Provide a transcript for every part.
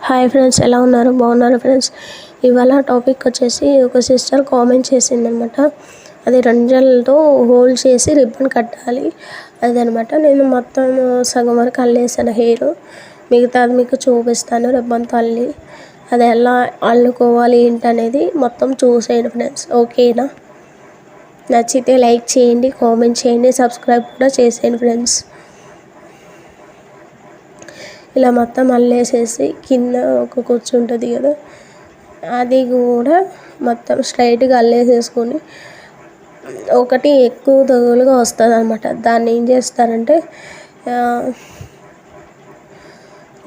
Hi friends, ఎలా ఉన్నారు? బాగున్నారు ఫ్రెండ్స్. ఇవాళ టాపిక్ వచ్చేసి ఒక సిస్టర్ కామెంట్ చేసిందనమాట. అది రంజన్లతో హోల్డ్ చేసి రిబ్బన్ కట్టాలి అదనమాట. నేను మొత్తం సగం వరకు అల్లేసాను హెయిర్, మిగతాది మీకు చూపిస్తాను రిబ్బన్తో అల్లి అది ఎలా అల్లుకోవాలి ఏంటనేది మొత్తం చూసేయండి ఫ్రెండ్స్. ఓకేనా? నచ్చితే లైక్ చేయండి, కామెంట్ చేయండి, సబ్స్క్రైబ్ కూడా చేసేయండి ఫ్రెండ్స్. ఇలా మొత్తం అల్లేసేసి కింద ఒక కుచ్చు ఉంటుంది కదా, అది కూడా మొత్తం స్ట్రైట్గా అల్లేసేసుకొని ఒకటి ఎక్కువ తగులుగా వస్తుంది అనమాట. దాన్ని ఏం చేస్తారంటే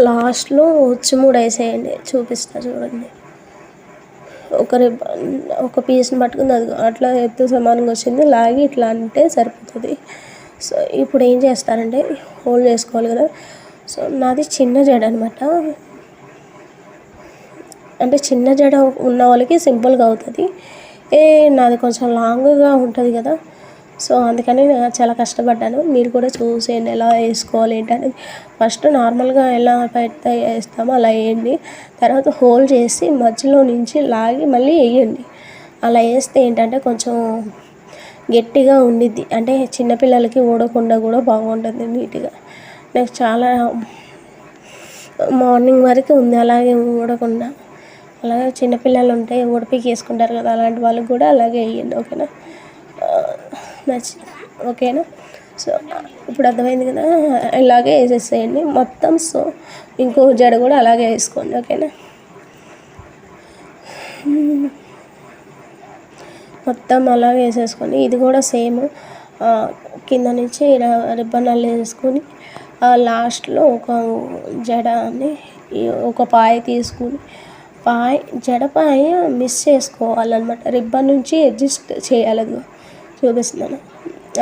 లాస్ట్లో ఉచ్చుముడు వేసేయండి. చూపిస్తా చూడండి. ఒక పీస్ని పట్టుకుని అది అట్లా ఎత్తు సమానంగా వచ్చింది, లాగి ఇట్లా అంటే సరిపోతుంది. సో ఇప్పుడు ఏం చేస్తారంటే హోల్డ్ చేసుకోవాలి కదా. సో నాది చిన్న జడ అనమాట. అంటే చిన్న జడ ఉన్న వాళ్ళకి సింపుల్గా అవుతుంది. నాది కొంచెం లాంగ్గా ఉంటుంది కదా, సో అందుకని నేను చాలా కష్టపడ్డాను. మీరు కూడా చూసేయండి ఎలా వేసుకోవాలి ఏంటనేది. ఫస్ట్ నార్మల్గా ఎలా వేస్తామో అలా వేయండి. తర్వాత హోల్డ్ చేసి మధ్యలో నుంచి లాగి మళ్ళీ వేయండి. అలా వేస్తే ఏంటంటే కొంచెం గట్టిగా ఉండిద్ది. అంటే చిన్నపిల్లలకి ఊడకుండా కూడా బాగుంటుంది నీట్గా. నాకు చాలా మార్నింగ్ వరకు ఉంది అలాగే ఊడకుండా. అలాగే చిన్నపిల్లలు ఉంటే ఉడిపికి వేసుకుంటారు కదా, అలాంటి వాళ్ళకి కూడా అలాగే వేయండి. ఓకేనా? ఓకేనా? సో ఇప్పుడు అర్థమైంది కదా, ఇలాగే వేసేసేయండి మొత్తం. సో ఇంకో జడ కూడా అలాగే వేసుకోండి. ఓకేనా? మొత్తం అలాగే వేసేసుకొని ఇది కూడా సేమ్ కింద నుంచి ఇలా రిబ్బన్ వేసుకొని లాస్ట్లో ఒక జడని ఒక పాయ తీసుకుని జడపాయ మిస్ చేసుకోవాలన్నమాట. రిబ్బన్ నుంచి అడ్జస్ట్ చేయాలి. అది చూపిస్తున్నాను.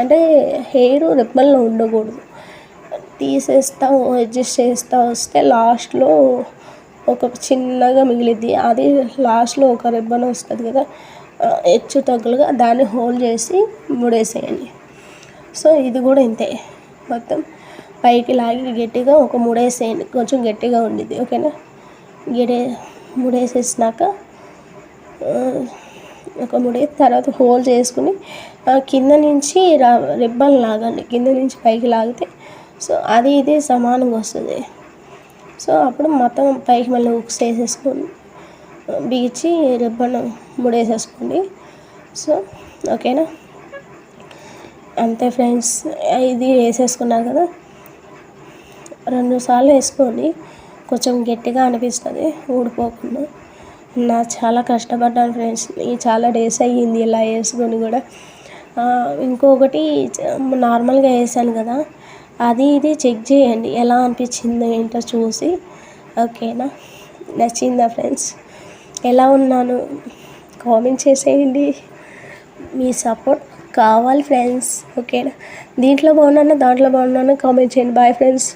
అంటే హెయిర్ రిబ్బన్లో ఉండకూడదు, తీసేస్తా అడ్జస్ట్ చేస్తూ వస్తే లాస్ట్లో ఒక చిన్నగా మిగిలిద్ది. అది లాస్ట్లో ఒక రిబ్బన్ వస్తుంది కదా, హెచ్చు తగ్గులుగా దాన్ని హోల్డ్ చేసి ముడేసేయండి. సో ఇది కూడా ఇంతే. మొత్తం పైకి లాగి గట్టిగా ఒక ముడేసేయండి, కొంచెం గట్టిగా ఉండిద్ది. ఓకేనా? ముడేసేసినాక ఒక తర్వాత హోల్డ్ చేసుకుని కింద నుంచి రిబ్బన్ లాగండి. కింద నుంచి పైకి లాగితే సో అది ఇది సమానంగా వస్తుంది. సో అప్పుడు మొత్తం పైకి మళ్ళీ హుక్స్ వేసేసుకొని బిగించి రిబ్బన్ ముడేసేసుకోండి. సో ఓకేనా? అంతే ఫ్రెండ్స్. ఇది వేసేసుకున్నారు కదా, 2 సార్లు వేసుకోండి. కొంచెం గట్టిగా అనిపిస్తుంది ఊడిపోకుండా. చాలా కష్టపడ్డాను ఫ్రెండ్స్, చాలా డేస్ అయ్యింది ఇలా వేసుకొని కూడా. ఇంకొకటి నార్మల్గా వేసాను కదా, అది ఇది చెక్ చేయండి ఎలా అనిపించిందో ఏంటో చూసి. ఓకేనా? నచ్చిందా ఫ్రెండ్స్? ఎలా ఉన్నాను కామెంట్ చేసేయండి. మీ సపోర్ట్ కావాలి ఫ్రెండ్స్. ఓకేనా? దీంట్లో బాగున్నాను దాంట్లో బాగున్నాను కామెంట్ చేయండి. Bye friends.